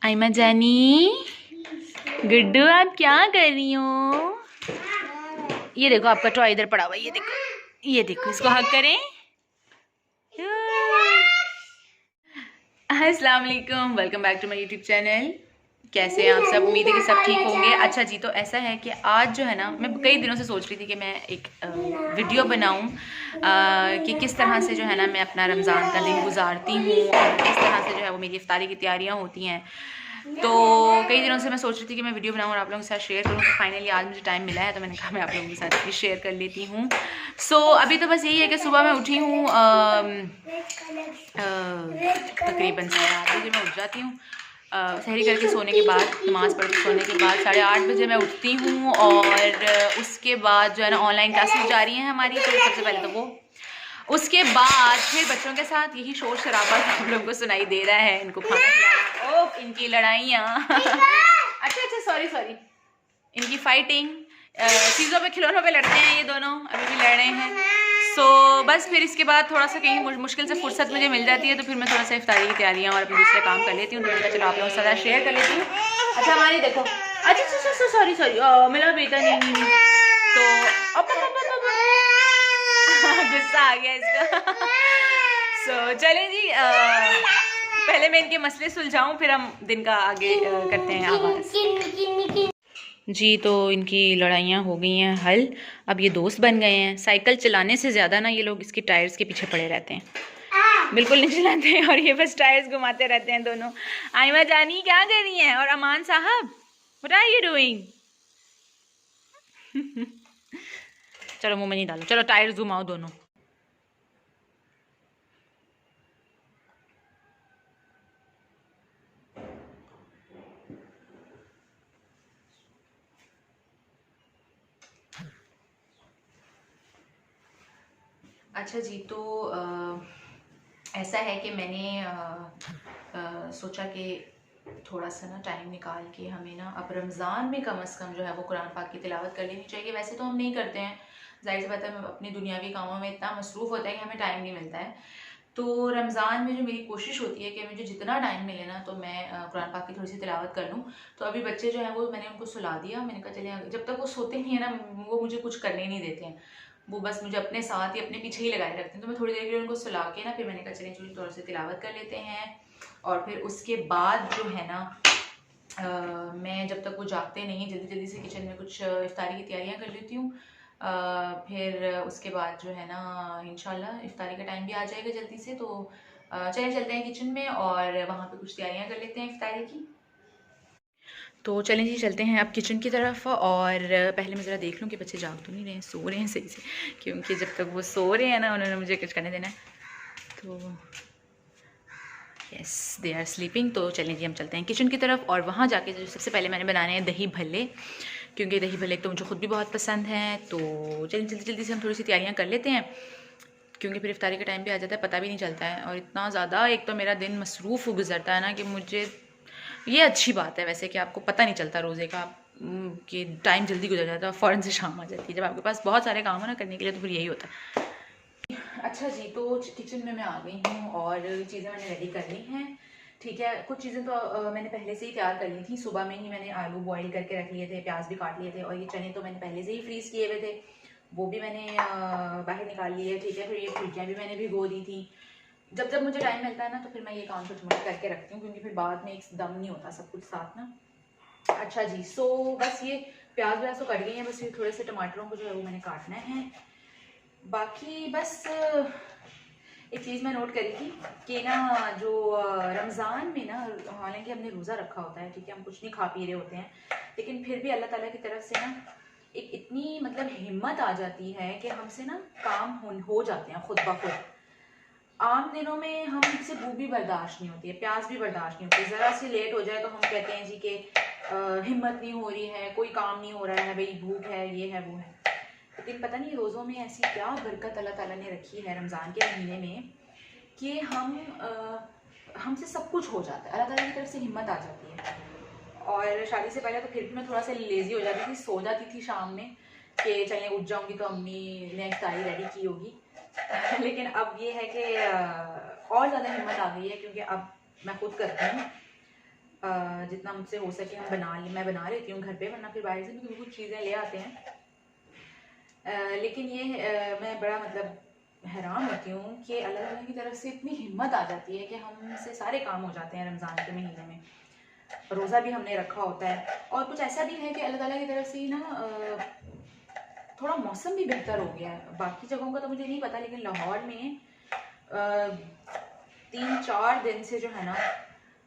आइमा जानी, गुड्डू आप क्या कर रही हो? ये देखो आपका टॉय इधर पड़ा हुआ है, ये देखो इसको हग करें। अस्सलाम वालेकुम, welcome back to my YouTube channel. कैसे हैं आप सब? उम्मीद है कि सब ठीक होंगे। अच्छा जी, तो ऐसा है कि आज जो है ना, मैं कई दिनों से सोच रही थी कि मैं एक वीडियो बनाऊं कि किस तरह से जो है ना मैं अपना रमज़ान का दिन गुजारती हूँ और किस तरह से जो है वो मेरी इफ्तारी की तैयारियां होती हैं। तो कई दिनों से मैं सोच रही थी कि मैं वीडियो बनाऊं और आप लोगों के साथ शेयर करूं, तो फाइनली आज मुझे टाइम मिला है, तो मैंने कहा मैं आप लोगों के साथ भी शेयर कर लेती हूं। सो अभी तो बस यही है कि सुबह मैं उठी हूँ, तकरीबन 8:30 बजे मैं उठ जाती हूँ। सहरी करके सोने के बाद, नमाज़ पढ़ के सोने के बाद 8:30 बजे मैं उठती हूँ और उसके बाद जो है ना ऑनलाइन क्लासेस जा रही हैं हमारी। तो सबसे पहले तो वो, उसके बाद फिर बच्चों के साथ यही शोर शराबा हम लोगों को सुनाई दे रहा है, इनको खाना खिलाना, ओह इनकी लड़ाइयाँ अच्छा सॉरी, इनकी फाइटिंग, चीज़ों पे, खिलौनों पे लड़ते हैं ये दोनों, अभी भी लड़ रहे हैं। सो बस फिर इसके बाद थोड़ा सा कहीं मुश्किल से फुर्सत मुझे मिल जाती है, तो फिर मैं थोड़ा सा इफ्तारी की तैयारियाँ और अपने दूसरे काम कर लेती हूँ। तो मैंने चलो आप लोगों के साथ शेयर कर लेती हूँ। अच्छा हमारी देखो, अच्छा सॉरी मेरा बेटा नहीं तो गुस्सा आ गया इसका। सो चलें जी, पहले मैं इनके मसले सुलझाऊं, फिर हम दिन का आगे करते हैं आगाज़ जी। तो इनकी लड़ाइयाँ हो गई हैं हल, अब ये दोस्त बन गए हैं। साइकिल चलाने से ज़्यादा ना ये लोग इसके टायर्स के पीछे पड़े रहते हैं, बिल्कुल नहीं चलाते हैं, और ये बस टायर्स घुमाते रहते हैं दोनों। आइमा जानी क्या कर रही हैं? और अमान साहब, व्हाट आर यू डूइंग? चलो मुंह में नहीं डालो, चलो टायर्स घुमाओ दोनों। अच्छा जी, तो ऐसा है कि मैंने सोचा कि थोड़ा सा ना टाइम निकाल के हमें ना अब रमज़ान में कम से कम जो है वो कुरान पाक की तिलावत कर लेनी चाहिए। वैसे तो हम नहीं करते हैं, जाहिर सी बात है, हम अपनी दुनियावी कामों में इतना मसरूफ़ होता है कि हमें टाइम नहीं मिलता है। तो रमज़ान में जो मेरी कोशिश होती है कि मुझे जितना टाइम मिले ना, तो मैं कुरान पाक की थोड़ी सी तिलावत कर लूँ। तो अभी बच्चे जो हैं वो मैंने उनको सुला दिया, मैंने कहा चले, जब तक वो सोते नहीं है ना वो मुझे कुछ करने ही नहीं देते हैं, वो बस मुझे अपने साथ ही अपने पीछे ही लगाए रखते हैं। तो मैं थोड़ी देर के लिए उनको सुला के ना, फिर मैंने कहा चलिए थोड़ी थोड़ी सी तिलावत कर लेते हैं, और फिर उसके बाद जो है ना मैं जब तक वो जागते नहीं, जल्दी जल्दी से किचन में कुछ इफ्तारी की तैयारियां कर लेती हूँ। फिर उसके बाद जो है ना इंशाल्लाह इफ्तारी का टाइम भी आ जाएगा जल्दी से, तो चले चलते हैं किचन में और वहाँ पे कुछ तैयारियां कर लेते हैं इफ्तारी की। तो चलें जी, चलते हैं अब किचन की तरफ। और पहले मैं ज़रा देख लूँ कि बच्चे जाग तो नहीं रहे हैं, सो रहे हैं सही से, क्योंकि जब तक वो सो रहे हैं ना उन्होंने मुझे कुछ करने देना है। तो यस, दे आर स्लीपिंग। तो चलें जी, हम चलते हैं किचन की तरफ, और वहाँ जाके जो सबसे पहले मैंने बनाने हैं दही भल्ले, क्योंकि दही भल्ले तो मुझे खुद भी बहुत पसंद हैं। तो चलिए जल्दी जल्दी से हम थोड़ी सी तैयारियाँ कर लेते हैं, क्योंकि फिर इफ्तारी का टाइम भी आ जाता है, पता भी नहीं चलता है। और इतना ज़्यादा एक तो मेरा दिन मसरूफ़ गुजरता है ना कि मुझे, ये अच्छी बात है वैसे कि आपको पता नहीं चलता रोज़े का कि टाइम जल्दी गुजर जाता है, फ़ौरन से शाम आ जाती है। जब आपके पास बहुत सारे काम हो ना करने के लिए, तो फिर यही होता है। अच्छा जी, तो किचन में मैं आ गई हूँ और चीज़ें मैंने रेडी कर ली हैं। ठीक है, कुछ चीज़ें तो मैंने पहले से ही तैयार कर ली थी। सुबह में ही मैंने आलू बॉईल करके रख लिए थे, प्याज भी काट लिए थे, और ये चने तो मैंने पहले से ही फ्रीज़ किए हुए थे, वो भी मैंने बाहर निकाल लिए। ठीक है, फिर ये फुल्कियाँ भी मैंने भिगो दी थी। जब जब मुझे टाइम मिलता है ना, तो फिर मैं ये काम छोटे मोटे करके रखती हूँ, क्योंकि फिर बाद में एकदम नहीं होता सब कुछ साथ ना। अच्छा जी, सो बस ये प्याज व्याज तो कट गई हैं, बस ये थोड़े से टमाटरों को जो है वो मैंने काटना है। बाकी बस एक चीज़ मैं नोट करी थी कि ना, जो रमज़ान में ना, हालांकि हमने रोज़ा रखा होता है, ठीक है, हम कुछ नहीं खा पी रहे होते हैं, लेकिन फिर भी अल्लाह ताला की तरफ से ना एक इतनी मतलब हिम्मत आ जाती है कि हमसे ना काम हो जाते हैं खुद ब खुद। आम दिनों में हम से भूख भी बर्दाश्त नहीं होती है, प्यास भी बर्दाश्त नहीं होती है, ज़रा सी लेट हो जाए तो हम कहते हैं जी कि हिम्मत नहीं हो रही है, कोई काम नहीं हो रहा है, भाई भूख है, ये है वो है। लेकिन पता नहीं रोज़ों में ऐसी क्या बरकत अल्लाह ताला ने रखी है रमज़ान के महीने में कि हमसे सब कुछ हो जाता है, अल्लाह ताला की तरफ से हिम्मत आ जाती है। और शादी से पहले तो फिर भी मैं थोड़ा सा लेज़ी हो जाती थी, सो जाती थी शाम में कि चलिए उठ जाऊंगी तो अम्मी ने इफ्तारी रेडी की होगी। लेकिन अब ये है कि और ज़्यादा हिम्मत आ गई है, क्योंकि अब मैं खुद करती हूँ। जितना मुझसे हो सके मैं बना लेती हूँ घर पे, वरना फिर बाहर से भी कुछ चीज़ें ले आते हैं। लेकिन ये मैं बड़ा मतलब हैरान होती हूँ कि अल्लाह ताला की तरफ से इतनी हिम्मत आ जाती है कि हमसे सारे काम हो जाते हैं रमज़ान के महीने में। रोज़ा भी हमने रखा होता है, और कुछ ऐसा भी है कि अल्लाह ताला की तरफ से ही ना थोड़ा मौसम भी बेहतर हो गया है। बाकी जगहों का तो मुझे नहीं पता, लेकिन लाहौर में 3-4 दिन से जो है ना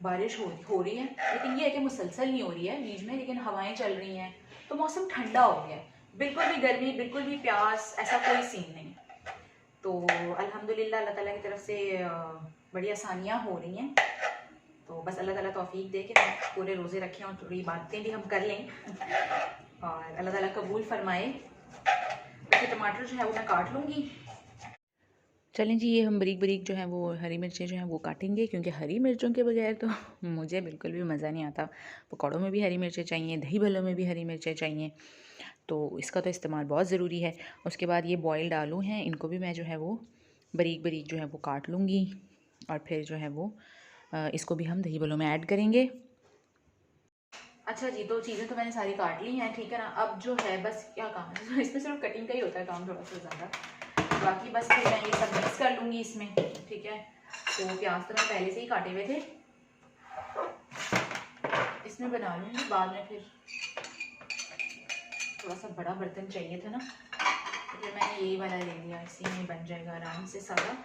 बारिश हो रही है, लेकिन ये है कि मुसलसल नहीं हो रही है बीच में, लेकिन हवाएं चल रही हैं तो मौसम ठंडा हो गया है। बिल्कुल भी गर्मी, बिल्कुल भी प्यास, ऐसा कोई सीन नहीं। तो अल्हम्दुलिल्लाह अल्लाह ताला की तरफ से बड़ी आसानियाँ हो रही हैं। तो बस अल्लाह ताला तौफीक दे कि हम पूरे रोज़े रखें और थोड़ी बातें भी हम कर लें और अल्लाह ताला कबूल फरमाए। तो टमाटर जो है वो मैं काट लूँगी। चलें जी, ये हम बारीक बारीक जो है वो हरी मिर्चें जो हैं वो काटेंगे, क्योंकि हरी मिर्चों के बगैर तो मुझे बिल्कुल भी मज़ा नहीं आता। पकौड़ों में भी हरी मिर्चें चाहिए, दही भल्लों में भी हरी मिर्चें चाहिए, तो इसका तो इस्तेमाल बहुत ज़रूरी है। उसके बाद ये बॉइल्ड आलू हैं, इनको भी मैं जो है वो बारीक बारीक जो है वो काट लूँगी, और फिर जो है वो इसको भी हम दही भल्लों में ऐड करेंगे। अच्छा जी, तो चीज़ें तो मैंने सारी काट ली हैं, ठीक है ना। अब जो है बस क्या काम है, इसमें सिर्फ कटिंग का ही होता है काम थोड़ा सा ज़्यादा, बाकी बस फिर मैं ये सब मिक्स कर लूँगी इसमें, ठीक है। तो प्याज तो मैं पहले से ही काटे हुए थे, इसमें बना लूँगी बाद में। फिर थोड़ा सा बड़ा बर्तन चाहिए था ना, तो फिर मैंने यही वाला ले लिया, इसी में बन जाएगा आराम से सारा।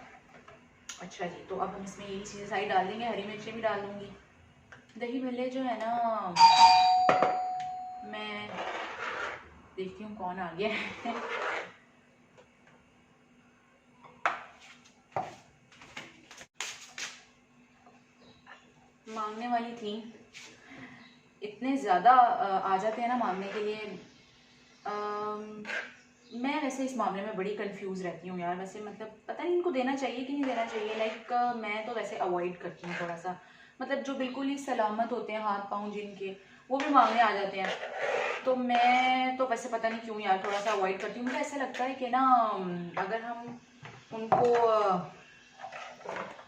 अच्छा जी, तो अब हम इसमें यही चीज़ें सारी डाल देंगे, हरी मिर्चें भी डाल दूँगी। दही भल्ले जो है ना, मैं देखती हूँ कौन आ गया है। मांगने वाली थी, इतने ज़्यादा आ जाते हैं ना मांगने के लिए। मैं वैसे इस मामले में बड़ी कंफ्यूज रहती हूँ यार। वैसे मतलब पता नहीं इनको देना चाहिए कि नहीं देना चाहिए। लाइक मैं तो वैसे अवॉइड करती हूँ थोड़ा सा, मतलब जो बिल्कुल ही सलामत होते हैं हाथ पाँव जिनके, वो भी मांगने आ जाते हैं। तो मैं तो वैसे पता नहीं क्यों यार थोड़ा सा अवॉइड करती हूँ। मुझे ऐसा लगता है कि ना अगर हम उनको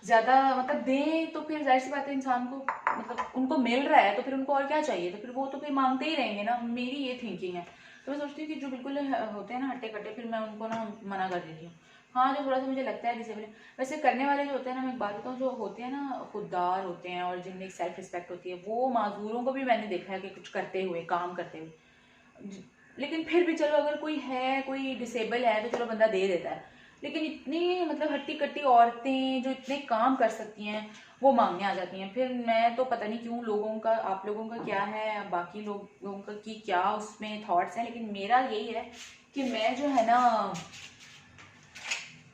ज़्यादा मतलब दें तो फिर जाहिर सी बात है, इंसान को मतलब उनको मिल रहा है तो फिर उनको और क्या चाहिए, तो फिर वो तो फिर मांगते ही रहेंगे ना। मेरी ये थिंकिंग है। तो मैं सोचती हूँ कि जो बिल्कुल होते हैं ना हट्टे कट्टे, फिर मैं उनको ना मना कर देती हूँ। हाँ, जो थोड़ा सा मुझे लगता है डिसेबल, वैसे करने वाले जो होते हैं ना, मैं एक बात बताऊँ, जो होते हैं ना खुददार होते हैं और जिनमें एक सेल्फ रिस्पेक्ट होती है, वो माजूरों को भी मैंने देखा है कि कुछ करते हुए, काम करते हुए। लेकिन फिर भी चलो अगर कोई है, कोई डिसेबल है तो चलो बंदा दे देता है, लेकिन इतनी मतलब हट्टी कट्टी औरतें जो इतने काम कर सकती हैं वो मांगने आ जाती हैं। फिर मैं तो पता नहीं क्यों, लोगों का, आप लोगों का क्या है, बाकी लोगों का की क्या उसमें थॉट्स हैं, लेकिन मेरा यही है कि मैं जो है ना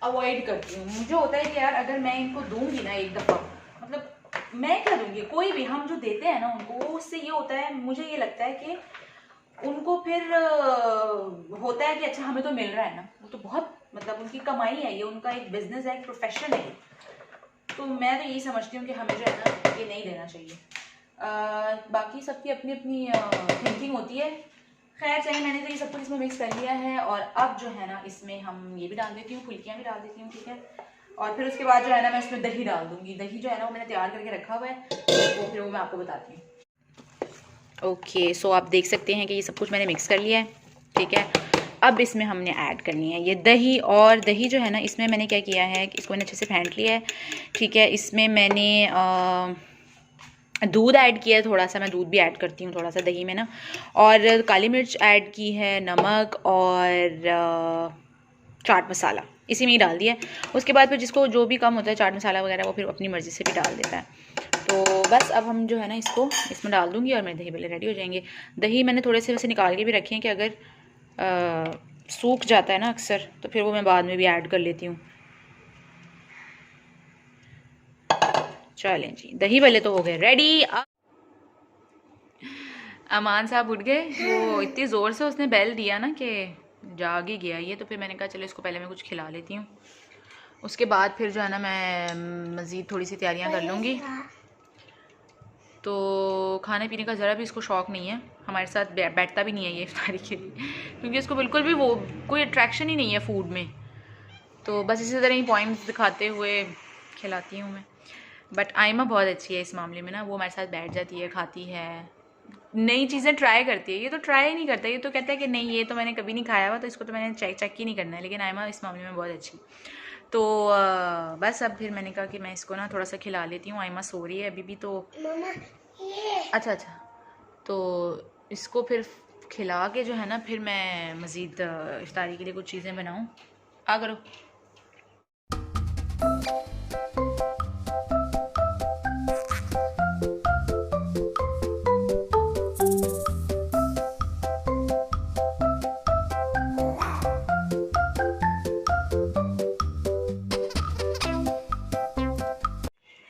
अवॉइड करती हूँ। मुझे होता है कि यार अगर मैं इनको दूंगी ना एक दफ़ा, मतलब मैं क्या दूंगी, कोई भी हम जो देते हैं ना उनको, उससे ये होता है, मुझे ये लगता है कि उनको फिर होता है कि अच्छा हमें तो मिल रहा है ना। वो तो बहुत मतलब उनकी कमाई है, ये उनका एक बिजनेस है, एक प्रोफेशन है। तो मैं तो यही समझती हूँ कि हमें जो है ना ये नहीं देना चाहिए। बाकी सबकी अपनी अपनी थिंकिंग होती है। खैर चाहिए, मैंने तो ये सब कुछ इसमें मिक्स कर लिया है, और अब जो है ना इसमें हम ये भी डाल देती हूँ, फुल्कियाँ भी डाल देती हूँ, ठीक है। और फिर उसके बाद जो है ना मैं इसमें दही डाल दूँगी। दही जो है ना वो मैंने तैयार करके रखा हुआ है, वो फिर वो मैं आपको बताती हूँ। ओके, सो आप देख सकते हैं कि ये सब कुछ मैंने मिक्स कर लिया है, ठीक है। अब इसमें हमने ऐड करनी है ये दही, और दही जो है ना इसमें मैंने क्या किया है कि इसको मैंने अच्छे से फेंट लिया है, ठीक है। इसमें मैंने दूध ऐड किया है थोड़ा सा, मैं दूध भी ऐड करती हूँ थोड़ा सा दही में ना, और काली मिर्च ऐड की है, नमक और चाट मसाला इसी में ही डाल दिया। उसके बाद फिर जिसको जो भी कम होता है चाट मसाला वगैरह, वो फिर अपनी मर्ज़ी से भी डाल देता है। तो बस अब हम जो है ना इसको इसमें डाल दूँगी और मेरे दही भल्ले रेडी हो जाएंगे। दही मैंने थोड़े से वैसे निकाल के भी रखे हैं कि अगर सूख जाता है ना अक्सर, तो फिर वो मैं बाद में भी ऐड कर लेती हूँ। चलें जी, दही भल्ले तो हो गए रेडी। अमान साहब उठ गए, वो इतनी ज़ोर से उसने बेल दिया ना कि जाग ही गया ये। तो फिर मैंने कहा चलो इसको पहले मैं कुछ खिला लेती हूँ, उसके बाद फिर जो है ना मैं मज़ीद थोड़ी सी तैयारियाँ कर लूँगी। तो खाने पीने का ज़रा भी इसको शौक़ नहीं है, हमारे साथ बैठता भी नहीं है ये इफ्तारी के लिए, क्योंकि इसको बिल्कुल भी वो कोई अट्रैक्शन ही नहीं है फूड में। तो बस इसी तरह ही पॉइंट्स दिखाते हुए खिलाती हूँ मैं। बट आयमा बहुत अच्छी है इस मामले में ना, वो हमारे साथ बैठ जाती है, खाती है, नई चीज़ें ट्राई करती है। ये तो ट्राई ही नहीं करता, ये तो कहता है कि नहीं ये तो मैंने कभी नहीं खाया हुआ, तो इसको तो मैंने चेक ही नहीं करना है। लेकिन आयमा इस मामले में बहुत अच्छी। तो बस अब फिर मैंने कहा कि मैं इसको ना थोड़ा सा खिला लेती हूँ। आयमा सो रही है अभी भी, तो अच्छा अच्छा, तो इसको फिर खिला के जो है ना फिर मैं मज़ीद इफ्तारी के लिए कुछ चीज़ें बनाऊँ। आ करो।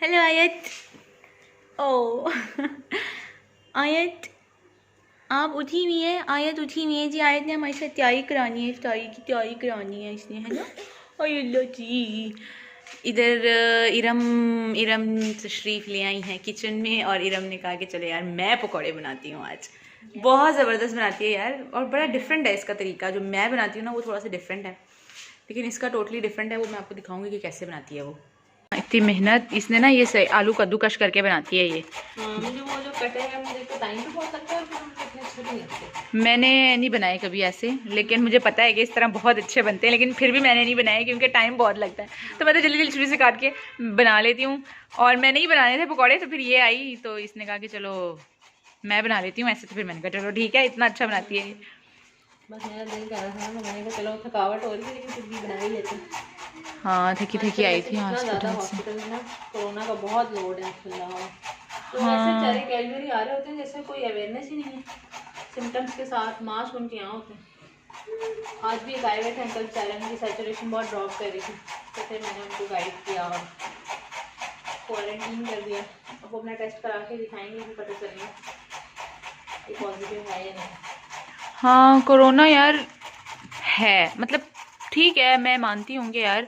हेलो आयत। ओ आयत आप उठी हुई है? आयत उठी हुई है जी। आयत ने हमारे साथ तैयारी करानी है, इफ्तारी की तैयारी करानी है इसने, है ना? अल्लाह जी। इधर इरम तशरीफ़ ले आई हैं किचन में, और इरम ने कहा कि चलो यार मैं पकौड़े बनाती हूँ आज। बहुत ज़बरदस्त बनाती है यार, और बड़ा डिफरेंट है इसका तरीका। जो मैं बनाती हूँ ना वो थोड़ा सा डिफरेंट है, लेकिन इसका टोटली डिफरेंट है। वो मैं आपको दिखाऊंगी कि कैसे बनाती है वो। इतनी मेहनत इसने ना, ये सही आलू कद्दूकश करके बनाती है ये। मुझे वो जो कटे हैं मुझे तो टाइम भी बहुत लगता है, और मुझे इतने अच्छे नहीं लगते। मैंने नहीं बनाए कभी ऐसे, लेकिन मुझे पता है कि इस तरह बहुत अच्छे बनते हैं, लेकिन फिर भी मैंने नहीं बनाए क्योंकि टाइम बहुत लगता है। तो मैं तो जल्दी जल्दी छुरी से काट के बना लेती हूँ। और मैंने ही बनाने थे पकौड़े, तो फिर ये आई तो इसने कहा कि चलो मैं बना लेती हूँ ऐसे। तो फिर मैंने कहा चलो ठीक है, इतना अच्छा बनाती है। बस मेरा दिल कर रहा था ना, मैंने कहा चलो थकावट हो रही है लेकिन फिर भी बना ही लेते हैं। हाँ थकी थकी आई थी ज़्यादा हॉस्पिटल से। हॉस्पिटल में ना कोरोना का बहुत लोड है खुला हुआ, तो ऐसे हाँ सारे कैलगरी आ रहे होते हैं जैसे कोई अवेयरनेस ही नहीं है। सिम्टम्स के साथ मास्क उनके यहाँ होते हैं। आज भी एक आए हुए थे अंकल बेचारे, उनकी सैचुरेशन बहुत ड्रॉप कर रही थी, तो फिर मैंने उनको गाइड किया और क्वारंटीन कर दिया। अब वो अपना टेस्ट करा के दिखाएंगे कि पता चलेगा कि पॉजिटिव है या नहीं। हाँ कोरोना यार है, मतलब ठीक है, मैं मानती हूँ कि यार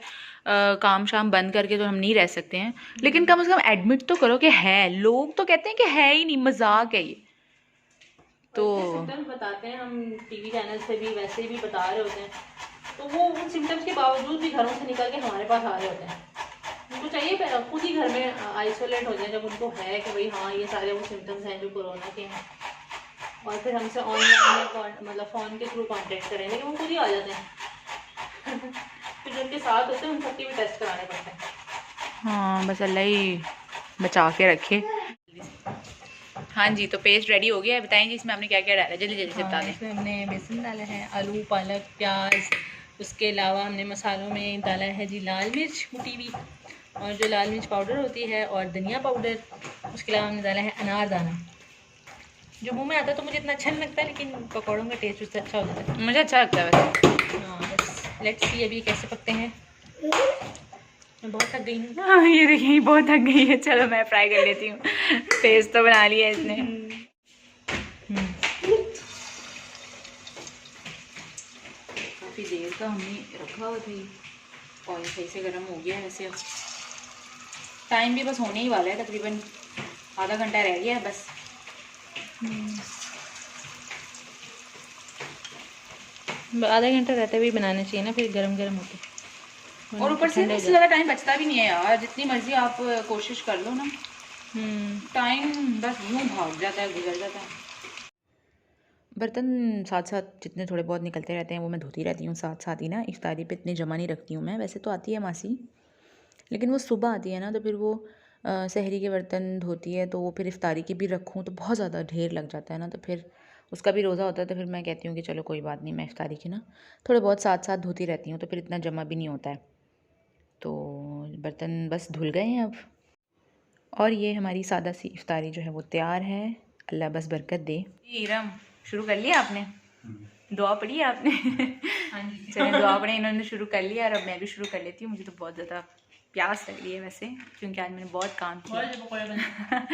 काम शाम बंद करके तो हम नहीं रह सकते हैं, लेकिन कम से कम एडमिट तो करो कि है। लोग तो कहते हैं कि है ही नहीं, मजाक है ये। तो सिम्टम्स बताते हैं, हम टीवी चैनल से भी वैसे भी बता रहे होते हैं, तो वो उन सिम्टम्स के बावजूद भी घरों से निकल के हमारे पास आ रहे होते हैं। उनको चाहिए खुद ही घर में आइसोलेट हो जाए जब उनको है कि भाई हाँ ये सारे वो सिम्टम्स हैं जो कोरोना के हैं, और फिर हमसे ऑनलाइन मतलब फ़ोन के थ्रू कांटेक्ट करें, लेकिन वो खुद ही आ जाते हैं। फिर जो उनके साथ होते हैं उन सबके भी टेस्ट कराने पड़ते हैं। हाँ बस अल्लाह ही बचा के रखे। हाँ जी, तो पेस्ट रेडी हो गया है। बताएं जी इसमें आपने क्या क्या डाला है, जल्दी जल्दी से बता दें। इसमें हमने बेसन डाला है, आलू पालक प्याज, उसके अलावा हमने मसालों में डाला है जी लाल मिर्च कुटी हुई, और जो लाल मिर्च पाउडर होती है, और धनिया पाउडर। उसके अलावा हमने डाला है अनारदाना, जो मुंह में आता है तो मुझे इतना अच्छा नहीं लगता, लेकिन पकौड़ों का टेस्ट उससे अच्छा हो जाता है। मुझे अच्छा लगता है वैसे। हाँ बस लेट्स सी अभी कैसे पकते हैं। मैं बहुत थक गई हूँ। हाँ ये देखिए बहुत थक गई है। चलो मैं फ्राई कर लेती हूँ। पेस्ट तो बना लिया इसने। काफ़ी देर का हमने रखा हुआ था, ऑयल सही से गर्म हो गया है वैसे। टाइम भी बस होने ही वाला है, तकरीबन आधा घंटा रह गया है बस। आधा घंटा रहते हुए बनाना चाहिए ना, फिर गरम गरम होते। और ऊपर से इससे ज़्यादा टाइम बचता भी नहीं है यार, जितनी मर्जी आप कोशिश कर लो ना, टाइम बस यूँ भाग जाता है, गुजर जाता है। बर्तन साथ साथ जितने थोड़े बहुत निकलते रहते हैं वो मैं धोती रहती हूँ साथ साथ ही ना। इफ्तारी पे इतनी जमा नहीं रखती हूँ मैं, वैसे तो आती है मासी, लेकिन वो सुबह आती है ना, तो फिर वो सहरी के बर्तन धोती है, तो वो फिर इफ्तारी की भी रखूँ तो बहुत ज़्यादा ढेर लग जाता है ना, तो फिर उसका भी रोज़ा होता है। तो फिर मैं कहती हूँ कि चलो कोई बात नहीं, मैं इफ्तारी की ना थोड़े बहुत साथ साथ धोती रहती हूँ, तो फिर इतना जमा भी नहीं होता है। तो बर्तन बस धुल गए हैं अब, और ये हमारी सादा सी इफ्तारी जो है वो तैयार है। अल्लाह बस बरकत दे। इरम शुरू कर लिया आपने? दुआ पढ़ी है आपने? हाँ जी चलिए दुआ पढ़े, इन्होंने शुरू कर लिया, और अब मैं भी शुरू कर लेती हूँ। मुझे तो बहुत ज़्यादा प्यास लग रही है वैसे, क्योंकि आज मैंने बहुत काम किया।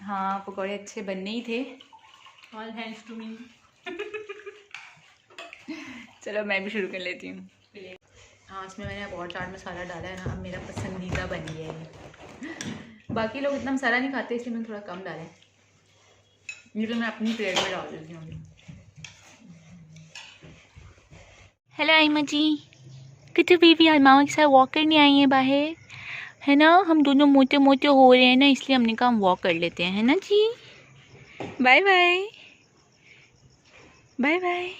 हाँ पकौड़े अच्छे बनने ही थे। All thanks to me. चलो मैं भी शुरू कर लेती हूँ। हाँ इसमें मैंने अब और चाट मसाला डाला है ना, अब मेरा पसंदीदा बन गया है। बाकी लोग इतना मसाला नहीं खाते, इसलिए मैंने थोड़ा कम डाला है। ये तो मैं अपनी प्लेट में डाल देती हूँ। हेलो आइमा जी, कितने बेबी आज मामा के साथ वॉक करने आई हैं बाहर। है ना, हम दोनों मोटे मोटे हो रहे हैं ना, इसलिए हमने कहा हम वॉक कर लेते हैं, है ना जी। Bye bye bye bye.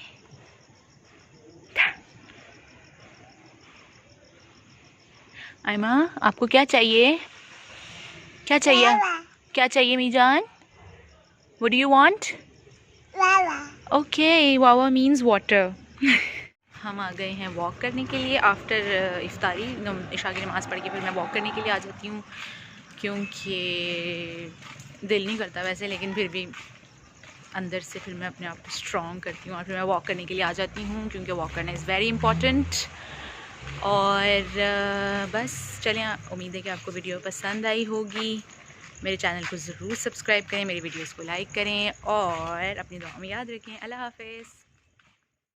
आयमा आपको क्या चाहिए, क्या चाहिए, क्या चाहिए मीजान? What do you want? Okay, वावा मीन्स वाटर। हम आ गए हैं वॉक करने के लिए आफ्टर इफ्तारी। इशा की नमाज़ पढ़ के फिर मैं वॉक करने के लिए आ जाती हूँ, क्योंकि दिल नहीं करता वैसे, लेकिन फिर भी अंदर से फिर मैं अपने आप को स्ट्रॉन्ग करती हूँ और फिर मैं वॉक करने के लिए आ जाती हूँ, क्योंकि वॉक करना इज़ वेरी इंपॉर्टेंट। और बस चलें, उम्मीद है कि आपको वीडियो पसंद आई होगी। मेरे चैनल को ज़रूर सब्सक्राइब करें, मेरी वीडियोस को लाइक करें और अपनी दुआ में याद रखें। अल्लाह हाफ़िज़।